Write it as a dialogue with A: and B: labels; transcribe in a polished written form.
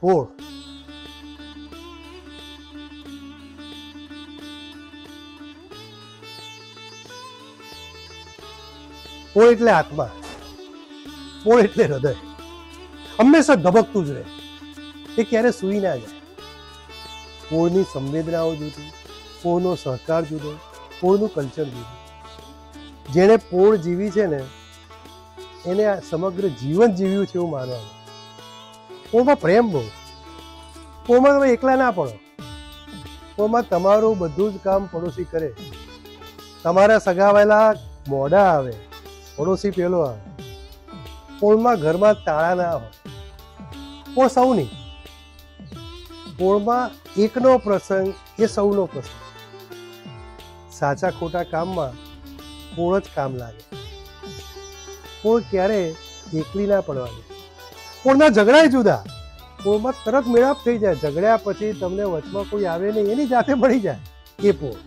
A: પોળ પોળ એટલે આત્મા, પોળ એટલે હૃદય. હંમેશા ધબકતું જ રહે, એ ક્યારે સૂઈ ના જાય. પોળની સંવેદનાઓ જુદી, પોળનો સહકાર જુદો, પોળનું કલ્ચર જુદું. જેણે પોળ જીવી છે ને એને આ સમગ્ર જીવન જીવ્યું છે એવું માનવાનું. પોળમાં પ્રેમ બહુ. પોળમાં તમે એકલા ના પડો. પોળમાં તમારું બધું જ કામ પડોશી કરે. તમારા સગાવાયેલા મોઢા આવે, પડોશી પેલો આવે. પોળમાં ઘરમાં તાળા ના હોય. પોળ સૌની. પોળમાં એકનો પ્રસંગ એ સૌનો પ્રસંગ. સાચા ખોટા કામમાં પોળ જ કામ લાગે. પોળ ક્યારે એકલી ના પડવાની. પોળના ઝઘડાય જુદા. પોળમાં તરત મેળાપ થઈ જાય. ઝઘડ્યા પછી તમને વચમાં કોઈ આવે નહીં, એની જાતે મળી જાય. એ પોળ.